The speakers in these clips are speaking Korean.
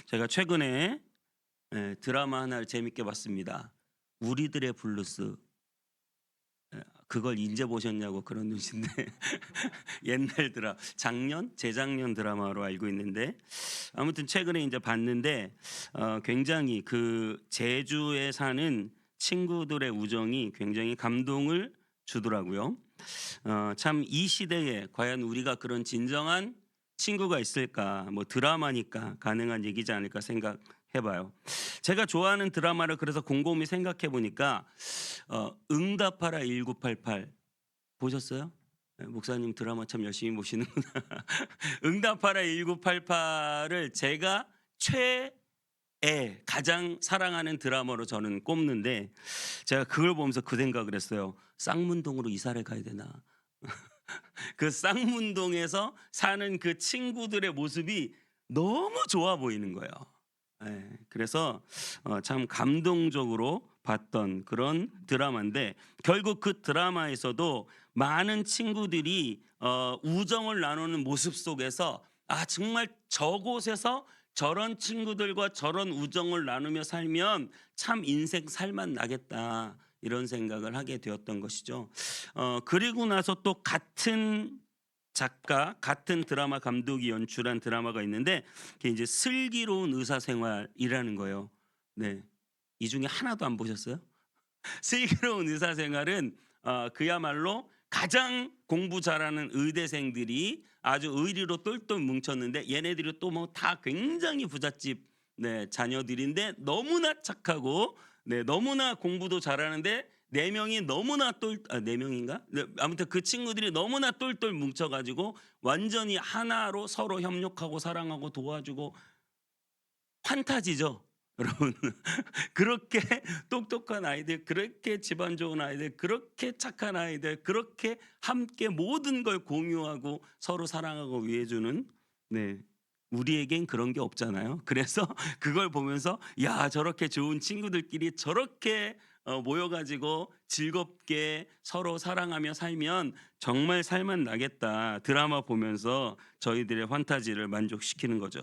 제가 최근에 드라마 하나를 재밌게 봤습니다. 우리들의 블루스. 그걸 인제 보셨냐고 그런 눈인데 옛날 작년, 재작년 드라마로 알고 있는데 아무튼 최근에 인제 봤는데 굉장히 그 제주에 사는 친구들의 우정이 굉장히 감동을 주더라고요. 참 이 시대에 과연 우리가 그런 진정한 친구가 있을까? 뭐 드라마니까 가능한 얘기지 않을까 생각해 봐요. 제가 좋아하는 드라마를 그래서 곰곰이 생각해 보니까 응답하라 1988 보셨어요? 예, 목사님 드라마 참 열심히 보시는구나. 응답하라 1988을 제가 가장 사랑하는 드라마로 저는 꼽는데 제가 그걸 보면서 그 생각을 했어요. '쌍문동으로 이사를 가야 되나?' 그 쌍문동에서 사는 그 친구들의 모습이 너무 좋아 보이는 거예요. 예. 그래서 참 감동적으로 봤던 그런 드라마인데 결국 그 드라마에서도 많은 친구들이 우정을 나누는 모습 속에서 '아 정말 저곳에서 저런 친구들과 저런 우정을 나누며 살면 참 인생 살맛 나겠다.' 이런 생각을 하게 되었던 것이죠. 그리고 나서 또 같은 작가, 같은 드라마 감독이 연출한 드라마가 있는데 그게 이제 슬기로운 의사생활이라는 거예요. 네. 이 중에 하나도 안 보셨어요? 슬기로운 의사생활은 그야말로 가장 공부 잘하는 의대생들이 아주 의리로 똘똘 뭉쳤는데 얘네들이 또 뭐 다 굉장히 부잣집 자녀들인데 너무나 착하고 너무나 공부도 잘하는데 네 명이 너무나 네 명인가? 네, 아무튼 그 친구들이 너무나 똘똘 뭉쳐 가지고 완전히 하나로 서로 협력하고 사랑하고 도와주고 판타지죠. 여러분. 그렇게 똑똑한 아이들, 그렇게 집안 좋은 아이들, 그렇게 착한 아이들, 그렇게 함께 모든 걸 공유하고 서로 사랑하고 위해 주는 네. 우리에겐 그런 게 없잖아요. 그래서 그걸 보면서 '야 저렇게 좋은 친구들끼리 저렇게 모여 가지고 즐겁게 서로 사랑하며 살면 정말 살맛 나겠다.' 드라마 보면서 저희들의 판타지를 만족시키는 거죠.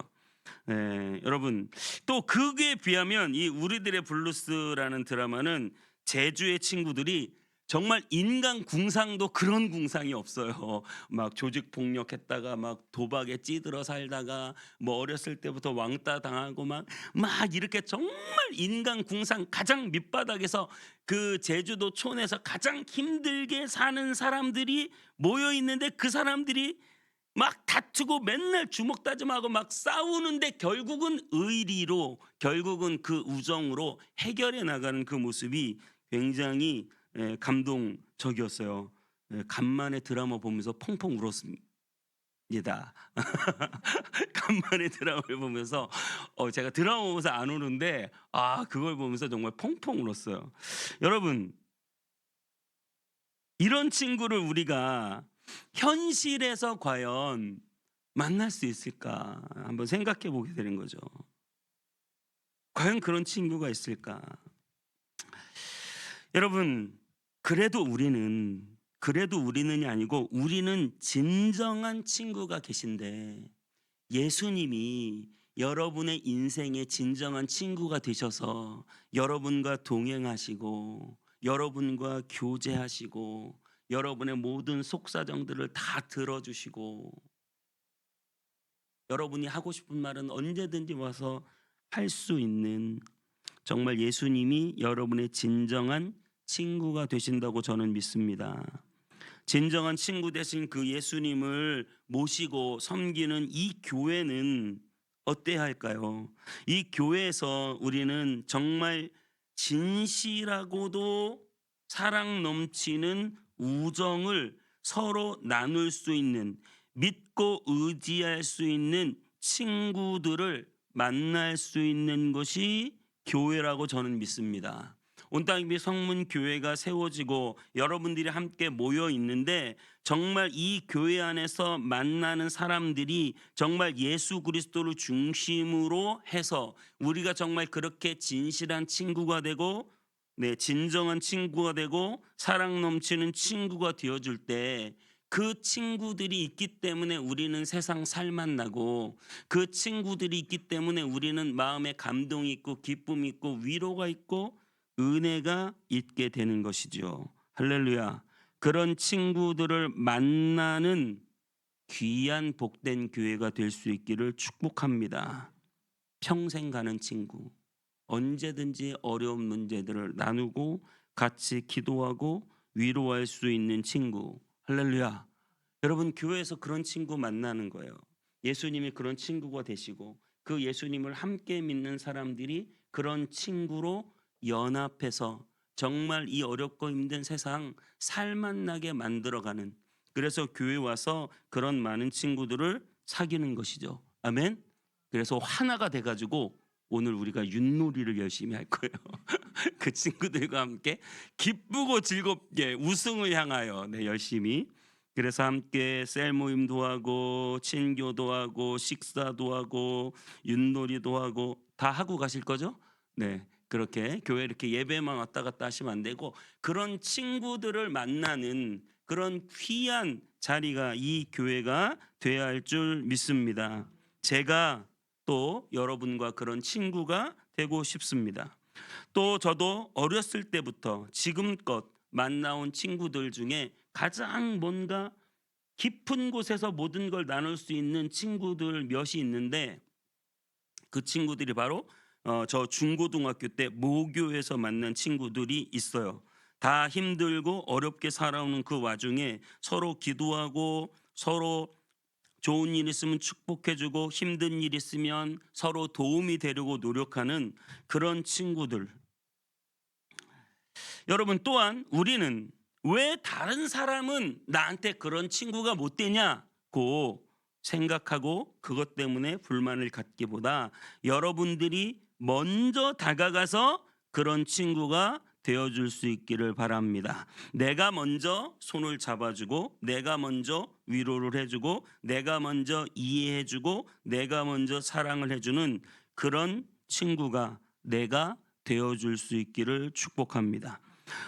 여러분 또 그에 비하면 이 우리들의 블루스라는 드라마는 제주의 친구들이 정말 인간 궁상도 그런 궁상이 없어요. 막 조직 폭력했다가 막 도박에 찌들어 살다가 뭐 어렸을 때부터 왕따 당하고 막 이렇게 정말 인간 궁상 가장 밑바닥에서 그 제주도 촌에서 가장 힘들게 사는 사람들이 모여 있는데 그 사람들이 막 다투고 맨날 주먹 다짐하고 막 싸우는데 결국은 의리로 결국은 그 우정으로 해결해 나가는 그 모습이 굉장히 감동적이었어요. 간만에 드라마 보면서 펑펑 울었습니다. 간만에 드라마를 보면서 제가 드라마 보면서 안 우는데 그걸 보면서 정말 펑펑 울었어요. 여러분 이런 친구를 우리가 현실에서 과연 만날 수 있을까 한번 생각해 보게 되는 거죠. 과연 그런 친구가 있을까? 여러분 그래도 우리는이 아니고 우리는 진정한 친구가 계신데 예수님이 여러분의 인생의 진정한 친구가 되셔서 여러분과 동행하시고 여러분과 교제하시고 여러분의 모든 속사정들을 다 들어주시고 여러분이 하고 싶은 말은 언제든지 와서 할 수 있는 정말 예수님이 여러분의 진정한 친구가 되신다고 저는 믿습니다. 진정한 친구 되신 그 예수님을 모시고 섬기는 이 교회는 어때야 할까요? 이 교회에서 우리는 정말 진실하고도 사랑 넘치는 우정을 서로 나눌 수 있는 믿고 의지할 수 있는 친구들을 만날 수 있는 것이 교회라고 저는 믿습니다. 온땅비 성문 교회가 세워지고 여러분들이 함께 모여 있는데 정말 이 교회 안에서 만나는 사람들이 정말 예수 그리스도를 중심으로 해서 우리가 정말 그렇게 진실한 친구가 되고 진정한 친구가 되고 사랑 넘치는 친구가 되어줄 때 그 친구들이 있기 때문에 우리는 세상 살맛나고, 그 친구들이 있기 때문에 우리는 마음에 감동이 있고 기쁨이 있고 위로가 있고 은혜가 있게 되는 것이죠. 할렐루야. 그런 친구들을 만나는 귀한 복된 교회가 될 수 있기를 축복합니다. 평생 가는 친구, 언제든지 어려운 문제들을 나누고 같이 기도하고 위로할 수 있는 친구. 할렐루야. 여러분, 교회에서 그런 친구 만나는 거예요. 예수님이 그런 친구가 되시고 그 예수님을 함께 믿는 사람들이 그런 친구로 연합해서 정말 이 어렵고 힘든 세상 살맛나게 만들어가는, 그래서 교회 와서 그런 많은 친구들을 사귀는 것이죠. 아멘. 그래서 하나가 돼가지고 오늘 우리가 윷놀이를 열심히 할 거예요. 그 친구들과 함께 기쁘고 즐겁게 우승을 향하여 열심히. 그래서 함께 셀 모임도 하고 친교도 하고 식사도 하고 윷놀이도 하고 다 하고 가실 거죠? 네. 그렇게 교회 이렇게 예배만 왔다 갔다 하시면 안 되고 그런 친구들을 만나는 그런 귀한 자리가 이 교회가 돼야 할 줄 믿습니다. 제가 또 여러분과 그런 친구가 되고 싶습니다. 또 저도 어렸을 때부터 지금껏 만나온 친구들 중에 가장 뭔가 깊은 곳에서 모든 걸 나눌 수 있는 친구들 몇이 있는데, 그 친구들이 바로 저 중고등학교 때 모교에서 만난 친구들이 있어요. 다 힘들고 어렵게 살아오는 그 와중에 서로 기도하고 서로 좋은 일 있으면 축복해주고 힘든 일 있으면 서로 도움이 되려고 노력하는 그런 친구들. 여러분, 또한 우리는 왜 다른 사람은 나한테 그런 친구가 못 되냐고 생각하고 그것 때문에 불만을 갖기보다 여러분들이 먼저 다가가서 그런 친구가 되어줄 수 있기를 바랍니다. 내가 먼저 손을 잡아주고 내가 먼저 위로를 해주고 내가 먼저 이해해주고 내가 먼저 사랑을 해주는 그런 친구가 내가 되어줄 수 있기를 축복합니다.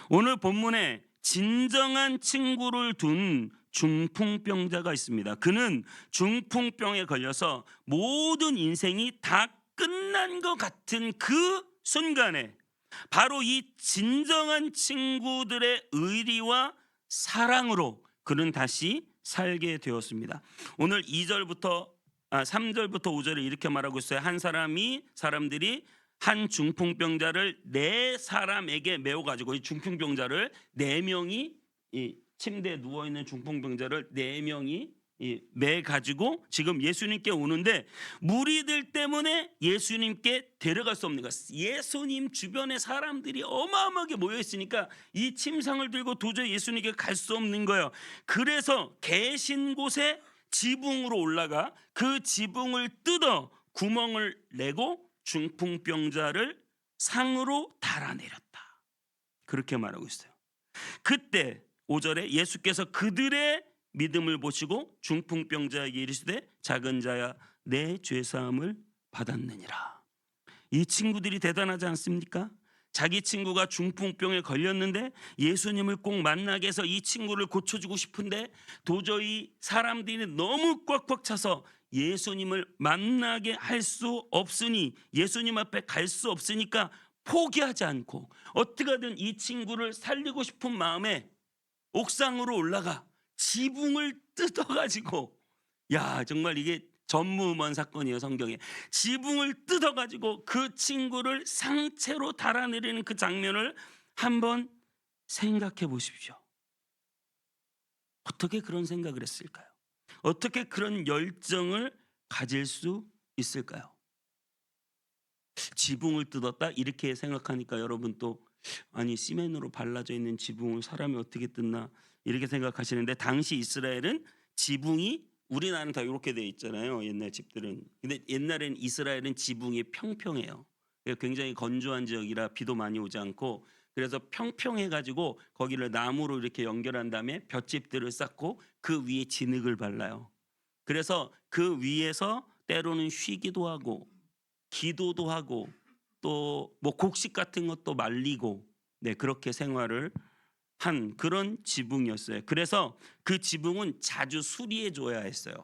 오늘 본문에 진정한 친구를 둔 중풍병자가 있습니다. 그는 중풍병에 걸려서 모든 인생이 다 끝난 것 같은 그 순간에 바로 이 진정한 친구들의 의리와 사랑으로 그는 다시 살게 되었습니다. 오늘 3절부터 5절에 이렇게 말하고 있어요. 사람들이 한 중풍병자를 네 사람에게 메워 가지고, 이 중풍병자를 네 명이, 이 침대에 누워 있는 중풍병자를 네 명이 매 가지고 지금 예수님께 오는데, 무리들 때문에 예수님께 데려갈 수 없는 것. 예수님 주변에 사람들이 어마어마하게 모여 있으니까 이 침상을 들고 도저히 예수님께 갈 수 없는 거예요. 그래서 계신 곳에 지붕으로 올라가 그 지붕을 뜯어 구멍을 내고 중풍병자를 상으로 달아내렸다. 그렇게 말하고 있어요. 그때 5절에 예수께서 그들의 믿음을 보시고 중풍병자에게 이르시되 작은 자야 내 죄사함을 받았느니라. 이 친구들이 대단하지 않습니까? 자기 친구가 중풍병에 걸렸는데 예수님을 꼭 만나게 해서 이 친구를 고쳐주고 싶은데 도저히 사람들이 너무 꽉꽉 차서 예수님을 만나게 할 수 없으니, 예수님 앞에 갈 수 없으니까 포기하지 않고 어떻게든 이 친구를 살리고 싶은 마음에 옥상으로 올라가 지붕을 뜯어가지고, 야 정말 이게 전무후무한 사건이에요. 성경에 지붕을 뜯어가지고 그 친구를 상체로 달아내리는 그 장면을 한번 생각해 보십시오. 어떻게 그런 생각을 했을까요? 어떻게 그런 열정을 가질 수 있을까요? 지붕을 뜯었다 이렇게 생각하니까 여러분 또 아니 시멘으로 발라져 있는 지붕을 사람이 어떻게 뜯나 이렇게 생각하시는데, 당시 이스라엘은 지붕이, 우리나라는 다 이렇게 돼 있잖아요. 옛날 집들은. 근데 옛날엔 이스라엘은 지붕이 평평해요. 굉장히 건조한 지역이라 비도 많이 오지 않고, 그래서 평평해 가지고 거기를 나무로 이렇게 연결한 다음에 볏짚들을 쌓고 그 위에 진흙을 발라요. 그래서 그 위에서 때로는 쉬기도 하고 기도도 하고 또 뭐 곡식 같은 것도 말리고 그렇게 생활을 한 그런 지붕이었어요. 그래서 그 지붕은 자주 수리해 줘야 했어요.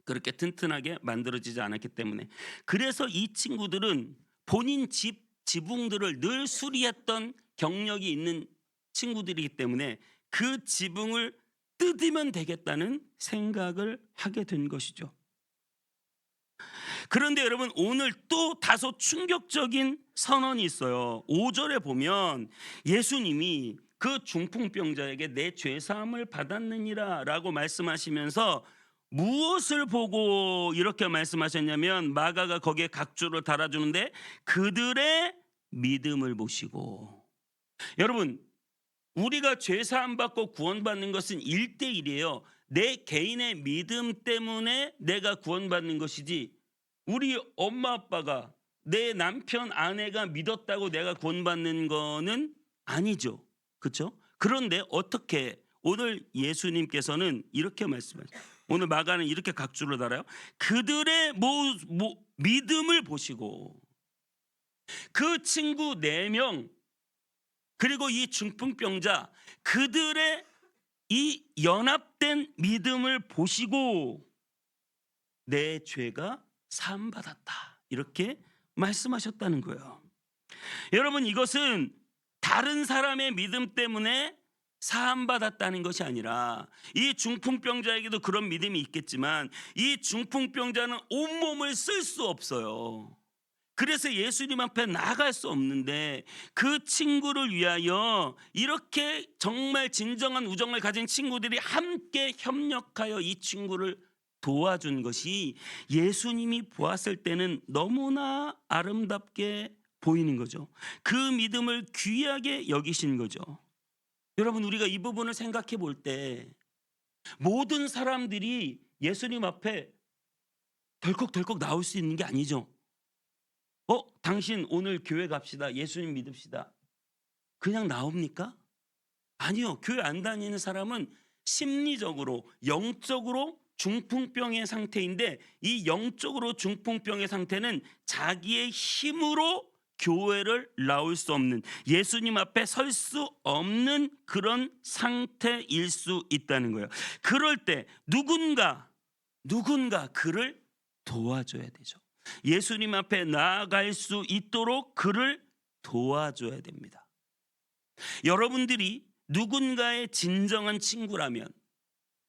그렇게 튼튼하게 만들어지지 않았기 때문에. 그래서 이 친구들은 본인 집 지붕들을 늘 수리했던 경력이 있는 친구들이기 때문에 그 지붕을 뜯으면 되겠다는 생각을 하게 된 것이죠. 그런데 여러분, 오늘 또 다소 충격적인 선언이 있어요. 5절에 보면 예수님이 그 중풍병자에게 내 죄사함을 받았느니라 라고 말씀하시면서 무엇을 보고 이렇게 말씀하셨냐면, 마가가 거기에 각주를 달아주는데 그들의 믿음을 보시고. 여러분, 우리가 죄사함 받고 구원받는 것은 1대1이에요. 내 개인의 믿음 때문에 내가 구원받는 것이지, 우리 엄마 아빠가, 내 남편 아내가 믿었다고 내가 구원받는 거는 아니죠. 그렇죠? 그런데 어떻게 오늘 예수님께서는 이렇게 말씀하세요. 오늘 마가는 이렇게 각주를 달아요. 그들의 믿음을 보시고. 그 친구 4명 그리고 이 중풍병자, 그들의 이 연합된 믿음을 보시고 내 죄가 사함받았다, 이렇게 말씀하셨다는 거예요. 여러분, 이것은 다른 사람의 믿음 때문에 사함받았다는 것이 아니라, 이 중풍병자에게도 그런 믿음이 있겠지만 이 중풍병자는 온몸을 쓸 수 없어요. 그래서 예수님 앞에 나갈 수 없는데 그 친구를 위하여 이렇게 정말 진정한 우정을 가진 친구들이 함께 협력하여 이 친구를 도와준 것이 예수님이 보았을 때는 너무나 아름답게 보이는 거죠. 그 믿음을 귀하게 여기신 거죠. 여러분, 우리가 이 부분을 생각해 볼 때 모든 사람들이 예수님 앞에 덜컥덜컥 나올 수 있는 게 아니죠. 당신 오늘 교회 갑시다, 예수님 믿읍시다, 그냥 나옵니까? 아니요. 교회 안 다니는 사람은 심리적으로, 영적으로 중풍병의 상태인데, 이 영적으로 중풍병의 상태는 자기의 힘으로 교회를 나올 수 없는, 예수님 앞에 설 수 없는 그런 상태일 수 있다는 거예요. 그럴 때 누군가 그를 도와줘야 되죠. 예수님 앞에 나아갈 수 있도록 그를 도와줘야 됩니다. 여러분들이 누군가의 진정한 친구라면,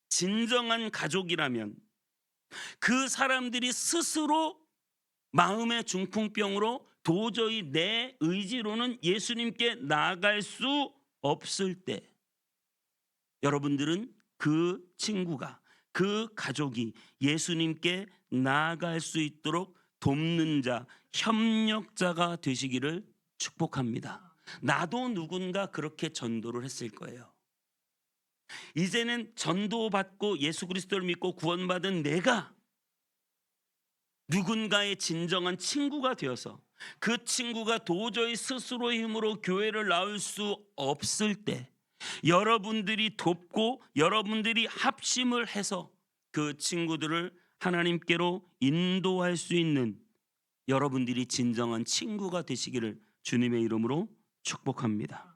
진정한 가족이라면, 그 사람들이 스스로 마음의 중풍병으로 도저히 내 의지로는 예수님께 나아갈 수 없을 때, 여러분들은 그 친구가, 그 가족이 예수님께 나아갈 수 있도록 돕는 자, 협력자가 되시기를 축복합니다. 나도 누군가 그렇게 전도를 했을 거예요. 이제는 전도받고 예수 그리스도를 믿고 구원받은 내가 누군가의 진정한 친구가 되어서 그 친구가 도저히 스스로의 힘으로 교회를 나올 수 없을 때, 여러분들이 돕고 여러분들이 합심을 해서 그 친구들을 하나님께로 인도할 수 있는 여러분들이 진정한 친구가 되시기를 주님의 이름으로 축복합니다.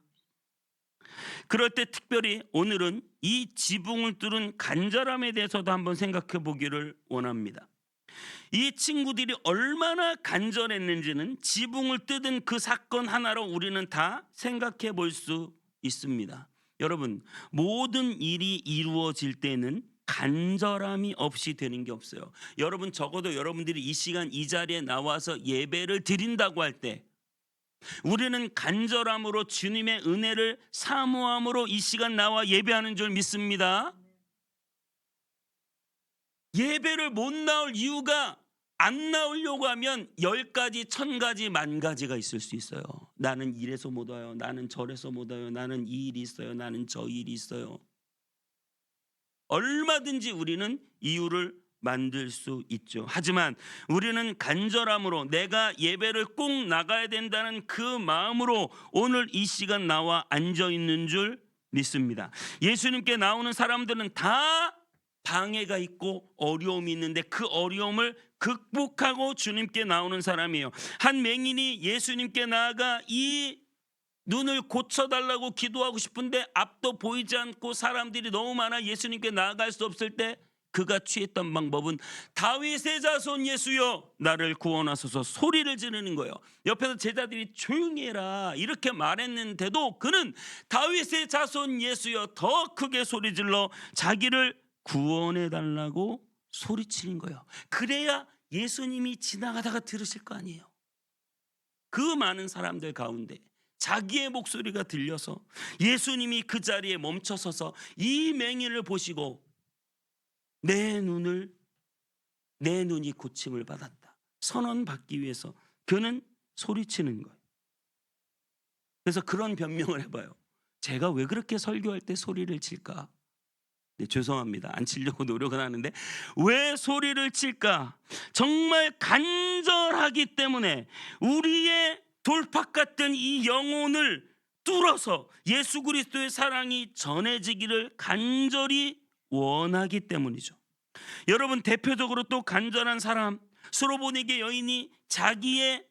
그럴 때 특별히 오늘은 이 지붕을 뚫은 간절함에 대해서도 한번 생각해 보기를 원합니다. 이 친구들이 얼마나 간절했는지는 지붕을 뜯은 그 사건 하나로 우리는 다 생각해 볼 수 있습니다. 여러분, 모든 일이 이루어질 때는 간절함이 없이 되는 게 없어요. 여러분, 적어도 여러분들이 이 시간 이 자리에 나와서 예배를 드린다고 할 때 우리는 간절함으로 주님의 은혜를 사모함으로 이 시간 나와 예배하는 줄 믿습니다. 예배를 못 나올 이유가, 안 나오려고 하면 10가지, 1000가지, 10,000가지가 있을 수 있어요. 나는 이래서 못 와요, 나는 저래서 못 와요, 나는 이 일이 있어요, 나는 저 일이 있어요. 얼마든지 우리는 이유를 만들 수 있죠. 하지만 우리는 간절함으로 내가 예배를 꼭 나가야 된다는 그 마음으로 오늘 이 시간 나와 앉아 있는 줄 믿습니다. 예수님께 나오는 사람들은 다 방해가 있고 어려움이 있는데 그 어려움을 극복하고 주님께 나오는 사람이에요. 한 맹인이 예수님께 나아가 이 눈을 고쳐달라고 기도하고 싶은데 앞도 보이지 않고 사람들이 너무 많아 예수님께 나아갈 수 없을 때 그가 취했던 방법은 다윗의 자손 예수여 나를 구원하소서 소리를 지르는 거예요. 옆에서 제자들이 조용히 해라 이렇게 말했는데도 그는 다윗의 자손 예수여 더 크게 소리질러 자기를 구원해 달라고 소리치는 거예요. 그래야 예수님이 지나가다가 들으실 거 아니에요. 그 많은 사람들 가운데 자기의 목소리가 들려서 예수님이 그 자리에 멈춰서서 이 맹인을 보시고 내 눈이 고침을 받았다 선언받기 위해서 그는 소리치는 거예요. 그래서 그런 변명을 해봐요. 제가 왜 그렇게 설교할 때 소리를 칠까? 네, 죄송합니다. 안 치려고 노력은 하는데 왜 소리를 칠까? 정말 간절하기 때문에 우리의 돌팍 같은 이 영혼을 뚫어서 예수 그리스도의 사랑이 전해지기를 간절히 원하기 때문이죠. 여러분 대표적으로 또 간절한 사람 수로보니게 여인이 자기의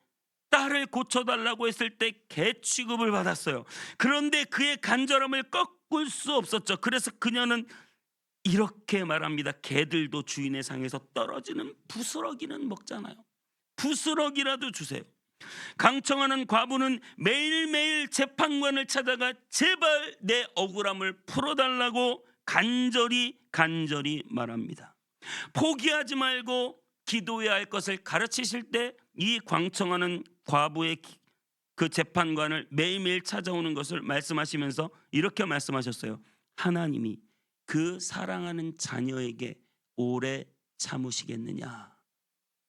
딸을 고쳐달라고 했을 때 개 취급을 받았어요. 그런데 그의 간절함을 꺾을 수 없었죠. 그래서 그녀는 이렇게 말합니다. 개들도 주인의 상에서 떨어지는 부스러기는 먹잖아요. 부스러기라도 주세요. 강청하는 과부는 매일매일 재판관을 찾아가 제발 내 억울함을 풀어달라고 간절히 말합니다. 포기하지 말고 기도해야 할 것을 가르치실 때 이 광청하는 과부의 그 재판관을 매일매일 찾아오는 것을 말씀하시면서 이렇게 말씀하셨어요. 하나님이 그 사랑하는 자녀에게 오래 참으시겠느냐.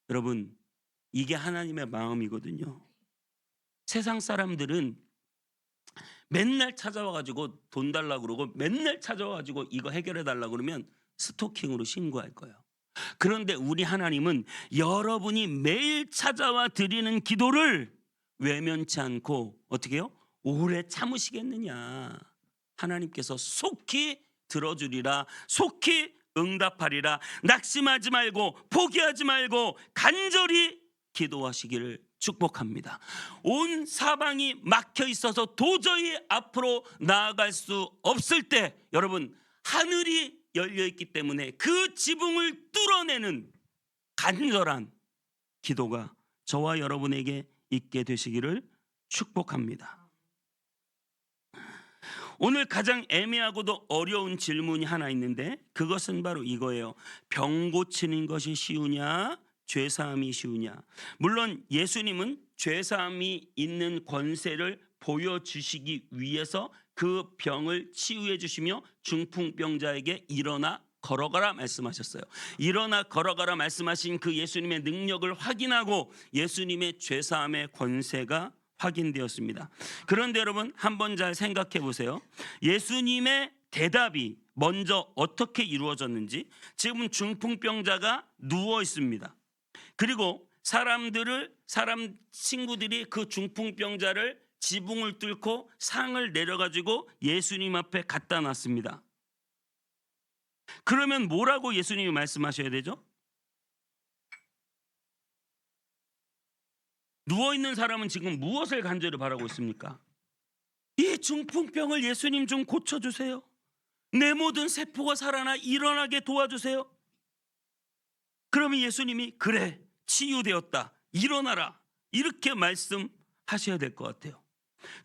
여러분 이게 하나님의 마음이거든요. 세상 사람들은 맨날 찾아와가지고 돈 달라고 그러고 맨날 찾아와가지고 이거 해결해 달라고 그러면 스토킹으로 신고할 거예요. 그런데 우리 하나님은 여러분이 매일 찾아와 드리는 기도를 외면치 않고 어떻게 해요? 오래 참으시겠느냐. 하나님께서 속히 들어주리라 속히 응답하리라. 낙심하지 말고 포기하지 말고 간절히 기도하시기를 축복합니다. 온 사방이 막혀 있어서 도저히 앞으로 나아갈 수 없을 때 여러분 하늘이 열려 있기 때문에 그 지붕을 뚫어내는 간절한 기도가 저와 여러분에게 있게 되시기를 축복합니다. 오늘 가장 애매하고도 어려운 질문이 하나 있는데 그것은 바로 이거예요. 병 고치는 것이 쉬우냐 죄사함이 쉬우냐. 물론 예수님은 죄사함이 있는 권세를 보여주시기 위해서 그 병을 치유해 주시며 중풍병자에게 일어나 걸어가라 말씀하셨어요. 일어나 걸어가라 말씀하신 그 예수님의 능력을 확인하고 예수님의 죄사함의 권세가 확인되었습니다. 그런데 여러분 한번 잘 생각해 보세요. 예수님의 대답이 먼저 어떻게 이루어졌는지. 지금 중풍병자가 누워 있습니다. 그리고 사람 친구들이 그 중풍병자를 지붕을 뚫고 상을 내려가지고 예수님 앞에 갖다 놨습니다. 그러면 뭐라고 예수님이 말씀하셔야 되죠? 누워있는 사람은 지금 무엇을 간절히 바라고 있습니까? 이 중풍병을 예수님 좀 고쳐주세요. 내 모든 세포가 살아나 일어나게 도와주세요. 그러면 예수님이 그래 치유되었다 일어나라 이렇게 말씀하셔야 될 것 같아요.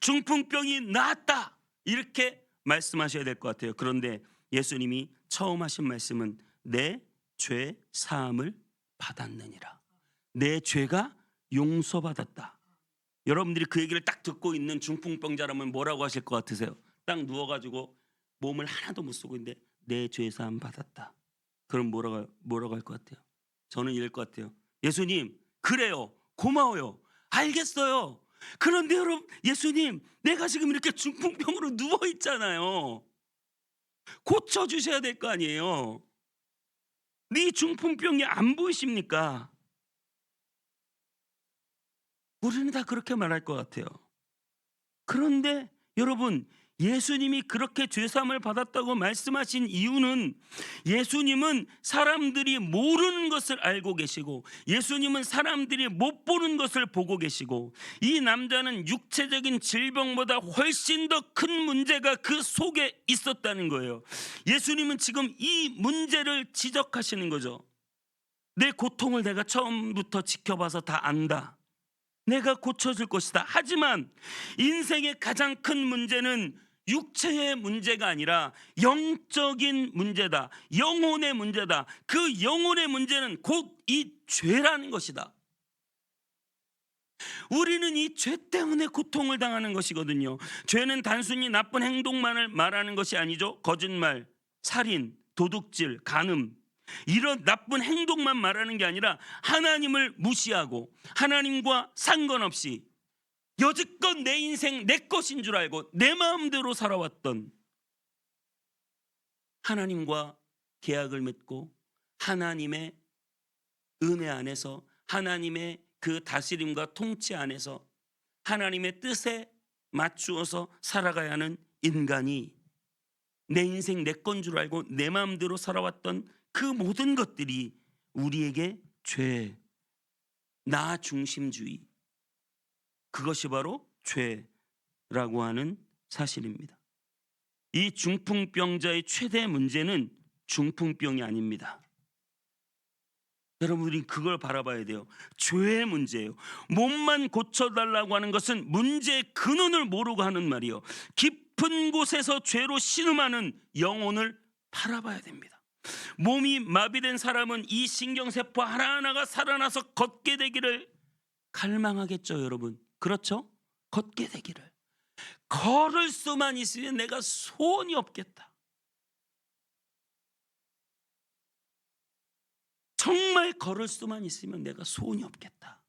중풍병이 나았다 이렇게 말씀하셔야 될 것 같아요. 그런데 예수님이 처음 하신 말씀은 내 죄 사함을 받았느니라. 내 죄가 용서받았다. 여러분들이 그 얘기를 딱 듣고 있는 중풍병자라면 뭐라고 하실 것 같으세요? 딱 누워가지고 몸을 하나도 못 쓰고 있는데 내 죄 사함 받았다. 그럼 뭐라고 할 것 같아요? 저는 이럴 것 같아요. 예수님 그래요 고마워요 알겠어요. 그런데 여러분 예수님 내가 지금 이렇게 중풍병으로 누워 있잖아요. 고쳐주셔야 될 거 아니에요. 네 중풍병이 안 보이십니까? 우리는 다 그렇게 말할 것 같아요. 그런데 여러분 예수님이 그렇게 죄사함을 받았다고 말씀하신 이유는 예수님은 사람들이 모르는 것을 알고 계시고 예수님은 사람들이 못 보는 것을 보고 계시고 이 남자는 육체적인 질병보다 훨씬 더 큰 문제가 그 속에 있었다는 거예요. 예수님은 지금 이 문제를 지적하시는 거죠. 내 고통을 내가 처음부터 지켜봐서 다 안다. 내가 고쳐줄 것이다. 하지만 인생의 가장 큰 문제는 육체의 문제가 아니라 영적인 문제다. 영혼의 문제다. 그 영혼의 문제는 곧 이 죄라는 것이다. 우리는 이 죄 때문에 고통을 당하는 것이거든요. 죄는 단순히 나쁜 행동만을 말하는 것이 아니죠. 거짓말, 살인, 도둑질, 간음, 이런 나쁜 행동만 말하는 게 아니라 하나님을 무시하고 하나님과 상관없이 여지껏 내 인생 내 것인 줄 알고 내 마음대로 살아왔던, 하나님과 계약을 맺고 하나님의 은혜 안에서 하나님의 그 다스림과 통치 안에서 하나님의 뜻에 맞추어서 살아가야 하는 인간이 내 인생 내 건 줄 알고 내 마음대로 살아왔던 그 모든 것들이 우리에게 죄, 나 중심주의, 그것이 바로 죄라고 하는 사실입니다. 이 중풍병자의 최대 문제는 중풍병이 아닙니다. 여러분들이 그걸 바라봐야 돼요. 죄의 문제예요. 몸만 고쳐달라고 하는 것은 문제의 근원을 모르고 하는 말이에요. 깊은 곳에서 죄로 신음하는 영혼을 바라봐야 됩니다. 몸이 마비된 사람은 이 신경세포 하나하나가 살아나서 걷게 되기를 갈망하겠죠, 여러분. 그렇죠? 걷게 되기를. 걸을 수만 있으면 내가 소원이 없겠다. 정말 걸을 수만 있으면 내가 소원이 없겠다.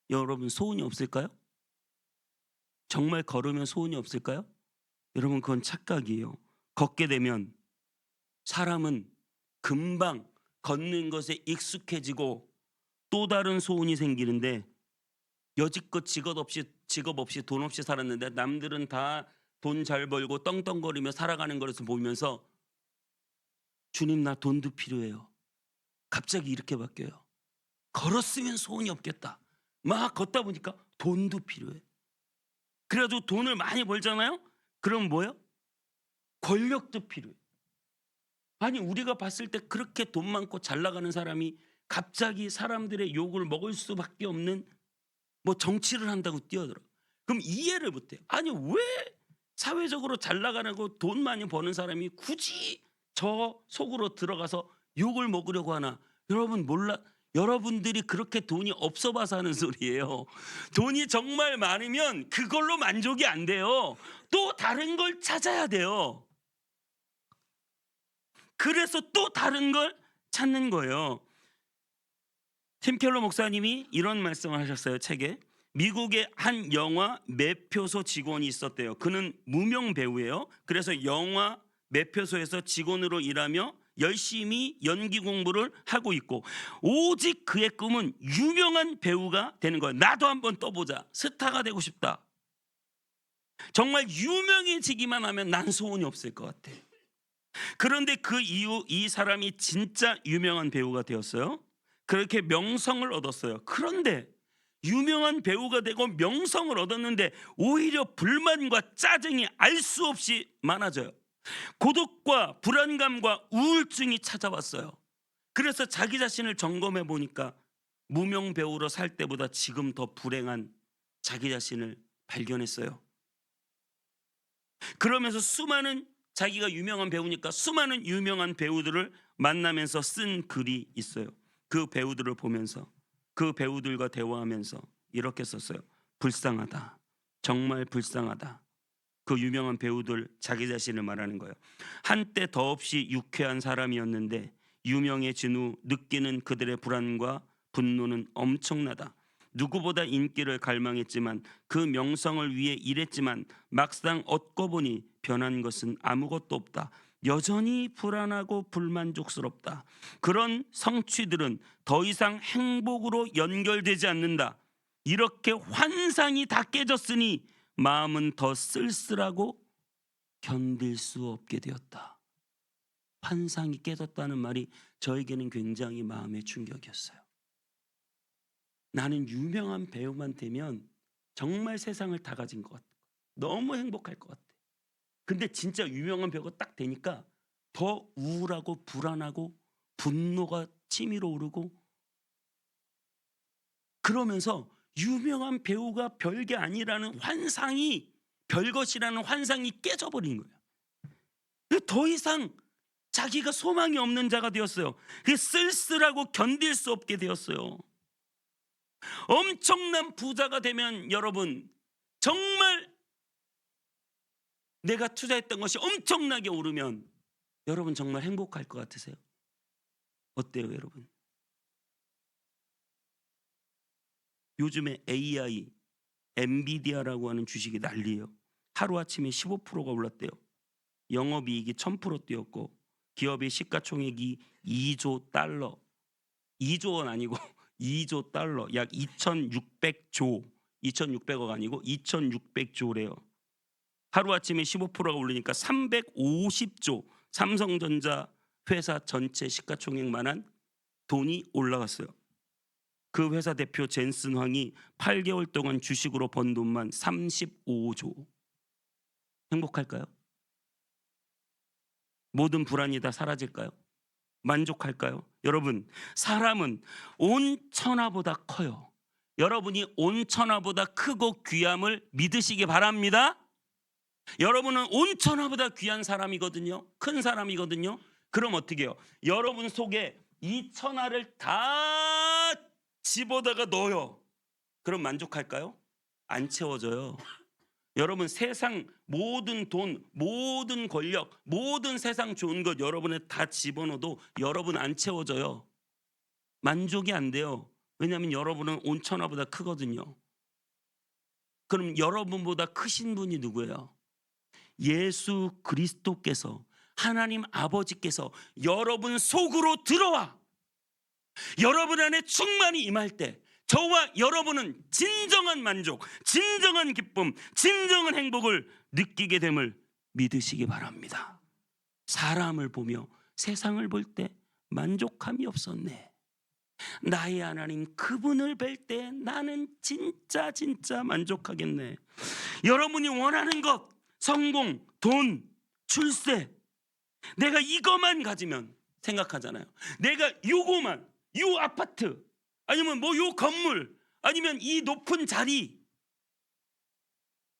여러분, 소원이 없을까요? 정말 걸으면 소원이 없을까요? 여러분, 그건 착각이에요. 걷게 되면 사람은 금방 걷는 것에 익숙해지고 또 다른 소원이 생기는데, 여지껏 직업 없이 돈 없이 살았는데 남들은 다 돈 잘 벌고 떵떵거리며 살아가는 것을 보면서 주님, 나 돈도 필요해요. 갑자기 이렇게 바뀌어요. 걸었으면 소원이 없겠다. 막 걷다 보니까 돈도 필요해. 그래가지고 돈을 많이 벌잖아요. 그럼 뭐예요? 권력도 필요해. 아니, 우리가 봤을 때 그렇게 돈 많고 잘 나가는 사람이 갑자기 사람들의 욕을 먹을 수밖에 없는 뭐 정치를 한다고 뛰어들어. 그럼 이해를 못해. 아니, 왜 사회적으로 잘 나가고 돈 많이 버는 사람이 굳이 저 속으로 들어가서 욕을 먹으려고 하나? 여러분 여러분들이 그렇게 돈이 없어 봐서 하는 소리예요. 돈이 정말 많으면 그걸로 만족이 안 돼요. 또 다른 걸 찾아야 돼요. 그래서 또 다른 걸 찾는 거예요. 팀 켈러 목사님이 이런 말씀을 하셨어요. 책에. 미국의 한 영화 매표소 직원이 있었대요. 그는 무명 배우예요. 그래서 영화 매표소에서 직원으로 일하며 열심히 연기 공부를 하고 있고, 오직 그의 꿈은 유명한 배우가 되는 거예요. 나도 한번 떠보자. 스타가 되고 싶다. 정말 유명해지기만 하면 난 소원이 없을 것 같아. 그런데 그 이후 이 사람이 진짜 유명한 배우가 되었어요. 그렇게 명성을 얻었어요. 그런데 유명한 배우가 되고 명성을 얻었는데 오히려 불만과 짜증이 알 수 없이 많아져요. 고독과 불안감과 우울증이 찾아왔어요. 그래서 자기 자신을 점검해 보니까 무명 배우로 살 때보다 지금 더 불행한 자기 자신을 발견했어요. 그러면서 자기가 유명한 배우니까 수많은 유명한 배우들을 만나면서 쓴 글이 있어요. 그 배우들을 보면서, 그 배우들과 대화하면서 이렇게 썼어요. 불쌍하다. 정말 불쌍하다. 그 유명한 배우들 자기 자신을 말하는 거예요. 한때 더없이 유쾌한 사람이었는데 유명해진 후 느끼는 그들의 불안과 분노는 엄청나다. 누구보다 인기를 갈망했지만 그 명성을 위해 일했지만 막상 얻고 보니 변한 것은 아무것도 없다. 여전히 불안하고 불만족스럽다. 그런 성취들은 더 이상 행복으로 연결되지 않는다. 이렇게 환상이 다 깨졌으니 마음은 더 쓸쓸하고 견딜 수 없게 되었다. 환상이 깨졌다는 말이 저에게는 굉장히 마음의 충격이었어요. 나는 유명한 배우만 되면 정말 세상을 다 가진 것 같아. 너무 행복할 것 같아. 근데 진짜 유명한 배우가 딱 되니까 더 우울하고 불안하고 분노가 치밀어 오르고, 그러면서 유명한 배우가 별게 아니라는 환상이, 별것이라는 환상이 깨져버린 거예요. 더 이상 자기가 소망이 없는 자가 되었어요. 그게 쓸쓸하고 견딜 수 없게 되었어요. 엄청난 부자가 되면 여러분, 정말 내가 투자했던 것이 엄청나게 오르면 여러분 정말 행복할 것 같으세요? 어때요 여러분? 요즘에 AI, 엔비디아라고 하는 주식이 난리예요. 하루아침에 15%가 올랐대요. 영업이익이 1000% 뛰었고, 기업의 시가총액이 2조 달러, 2조 원 아니고 2조 달러, 약 2600조, 2600억 아니고 2600조래요. 하루아침에 15%가 오르니까 350조, 삼성전자 회사 전체 시가총액만한 돈이 올라갔어요. 그 회사 대표 젠슨 황이 8개월 동안 주식으로 번 돈만 35조. 행복할까요? 모든 불안이 다 사라질까요? 만족할까요? 여러분, 사람은 온 천하보다 커요. 여러분이 온 천하보다 크고 귀함을 믿으시기 바랍니다. 여러분은 온 천하보다 귀한 사람이거든요. 큰 사람이거든요. 그럼 어떻게 해요? 여러분 속에 이 천하를 다 집어다가 넣어요. 그럼 만족할까요? 안 채워져요. 여러분, 세상 모든 돈, 모든 권력, 모든 세상 좋은 것 여러분에 다 집어넣어도 여러분 안 채워져요. 만족이 안 돼요. 왜냐하면 여러분은 온 천하보다 크거든요. 그럼 여러분보다 크신 분이 누구예요? 예수 그리스도께서, 하나님 아버지께서 여러분 속으로 들어와 여러분 안에 충만히 임할 때 저와 여러분은 진정한 만족, 진정한 기쁨, 진정한 행복을 느끼게 됨을 믿으시기 바랍니다. 사람을 보며 세상을 볼 때 만족함이 없었네. 나의 하나님 그분을 뵐 때 나는 진짜 만족하겠네. 여러분이 원하는 것, 성공, 돈, 출세, 내가 이것만 가지면 생각하잖아요. 내가 요거만, 요 아파트, 아니면 뭐 요 건물, 아니면 이 높은 자리,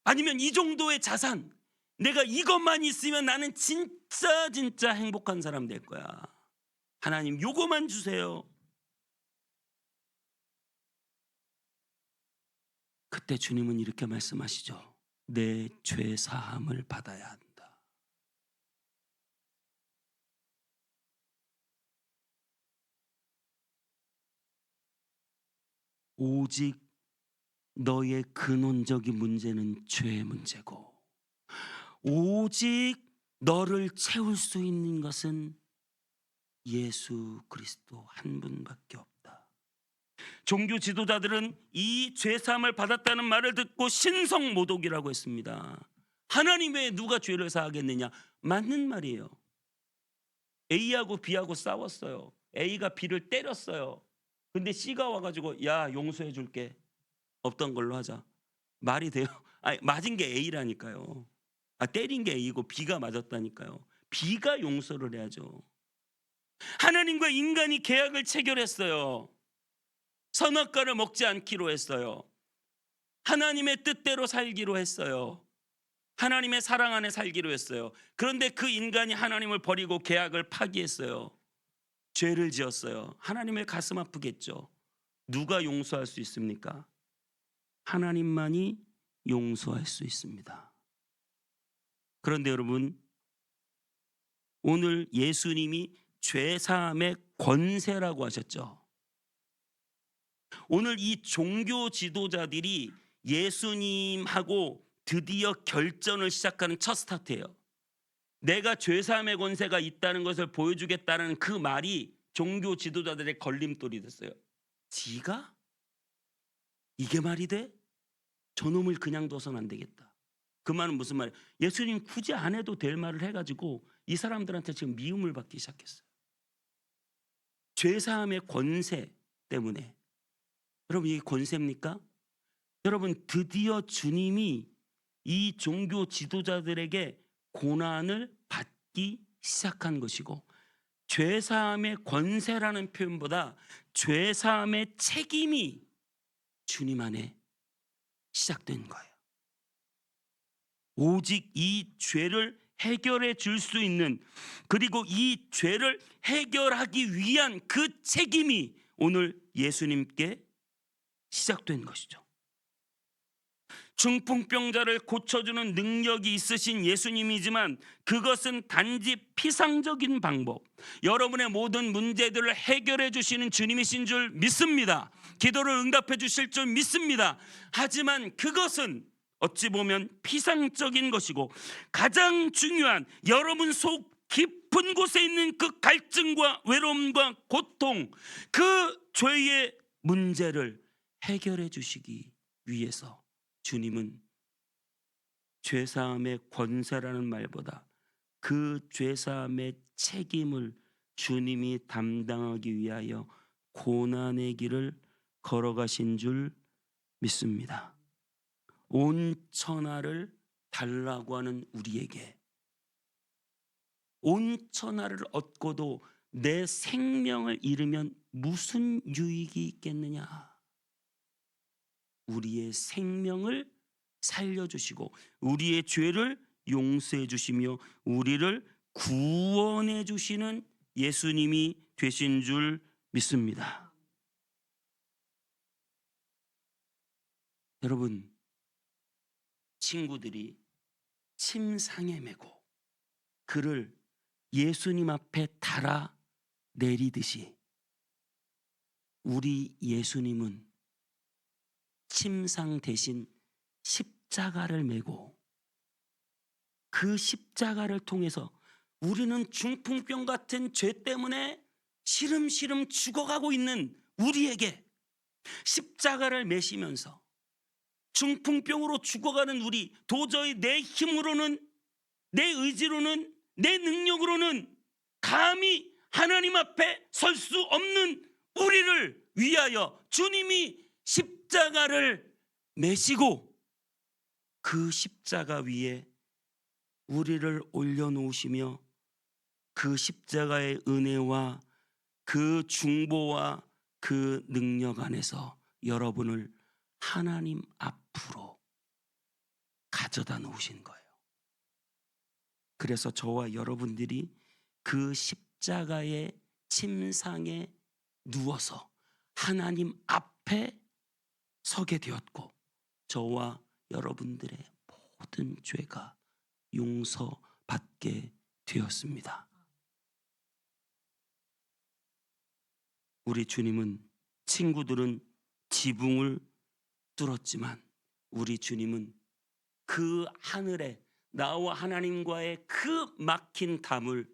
아니면 이 정도의 자산, 내가 이것만 있으면 나는 진짜 행복한 사람 될 거야. 하나님 요거만 주세요. 그때 주님은 이렇게 말씀하시죠. 내 죄 사함을 받아야 한다. 오직 너의 근원적인 문제는 죄의 문제고, 오직 너를 채울 수 있는 것은 예수 그리스도 한 분밖에 없다. 종교 지도자들은 이 죄사함을 받았다는 말을 듣고 신성모독이라고 했습니다. 하나님 외에 누가 죄를 사하겠느냐? 맞는 말이에요. A하고 B하고 싸웠어요. A가 B를 때렸어요. 근데 C가 와가지고 야 용서해 줄게, 없던 걸로 하자. 말이 돼요? 아니, 맞은 게 A라니까요. 때린 게 A고 B가 맞았다니까요. B가 용서를 해야죠. 하나님과 인간이 계약을 체결했어요. 선악과를 먹지 않기로 했어요. 하나님의 뜻대로 살기로 했어요. 하나님의 사랑 안에 살기로 했어요. 그런데 그 인간이 하나님을 버리고 계약을 파기했어요. 죄를 지었어요. 하나님의 가슴 아프겠죠. 누가 용서할 수 있습니까? 하나님만이 용서할 수 있습니다. 그런데 여러분, 오늘 예수님이 죄사함의 권세라고 하셨죠. 오늘 이 종교 지도자들이 예수님하고 드디어 결전을 시작하는 첫 스타트예요. 내가 죄사함의 권세가 있다는 것을 보여주겠다는 그 말이 종교 지도자들의 걸림돌이 됐어요. 지가? 이게 말이 돼? 저놈을 그냥 둬서는 안 되겠다. 그 말은 무슨 말이에요? 예수님 굳이 안 해도 될 말을 해가지고 이 사람들한테 지금 미움을 받기 시작했어요. 죄사함의 권세 때문에. 여러분, 이게 권세입니까? 여러분, 드디어 주님이 이 종교 지도자들에게 고난을 받기 시작한 것이고, 죄사함의 권세라는 표현보다 죄사함의 책임이 주님 안에 시작된 거예요. 오직 이 죄를 해결해 줄 수 있는, 그리고 이 죄를 해결하기 위한 그 책임이 오늘 예수님께 시작된 것이죠. 중풍병자를 고쳐주는 능력이 있으신 예수님이지만 그것은 단지 피상적인 방법, 여러분의 모든 문제들을 해결해 주시는 주님이신 줄 믿습니다. 기도를 응답해 주실 줄 믿습니다. 하지만 그것은 어찌 보면 피상적인 것이고, 가장 중요한 여러분 속 깊은 곳에 있는 그 갈증과 외로움과 고통, 그 죄의 문제를 해결해 주시기 위해서 주님은 죄사함의 권세라는 말보다 그 죄사함의 책임을 주님이 담당하기 위하여 고난의 길을 걸어가신 줄 믿습니다. 온 천하를 달라고 하는 우리에게, 온 천하를 얻고도 내 생명을 잃으면 무슨 유익이 있겠느냐? 우리의 생명을 살려주시고 우리의 죄를 용서해 주시며 우리를 구원해 주시는 예수님이 되신 줄 믿습니다. 여러분, 친구들이 침상에 메고 그를 예수님 앞에 달아 내리듯이 우리 예수님은 침상 대신 십자가를 메고 그 십자가를 통해서 우리는 중풍병 같은 죄 때문에 시름시름 죽어가고 있는 우리에게 십자가를 메시면서, 중풍병으로 죽어가는 우리, 도저히 내 힘으로는, 내 의지로는, 내 능력으로는 감히 하나님 앞에 설 수 없는 우리를 위하여 주님이 십자가를 메시고 그 십자가 위에 우리를 올려놓으시며 그 십자가의 은혜와 그 중보와 그 능력 안에서 여러분을 하나님 앞으로 가져다 놓으신 거예요. 그래서 저와 여러분들이 그 십자가의 침상에 누워서 하나님 앞에 서게 되었고, 저와 여러분들의 모든 죄가 용서받게 되었습니다. 우리 주님은, 친구들은 지붕을 뚫었지만 우리 주님은 그 하늘에 나와 하나님과의 그 막힌 담을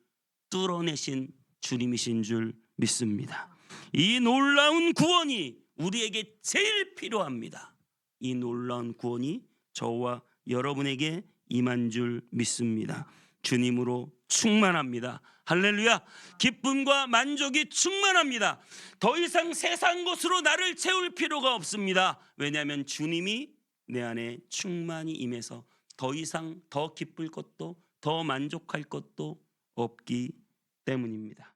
뚫어내신 주님이신 줄 믿습니다. 이 놀라운 구원이 우리에게 제일 필요합니다. 이 놀라운 구원이 저와 여러분에게 임한 줄 믿습니다. 주님으로 충만합니다. 할렐루야. 기쁨과 만족이 충만합니다. 더 이상 세상 것으로 나를 채울 필요가 없습니다. 왜냐하면 주님이 내 안에 충만히 임해서 더 이상 더 기쁠 것도 더 만족할 것도 없기 때문입니다.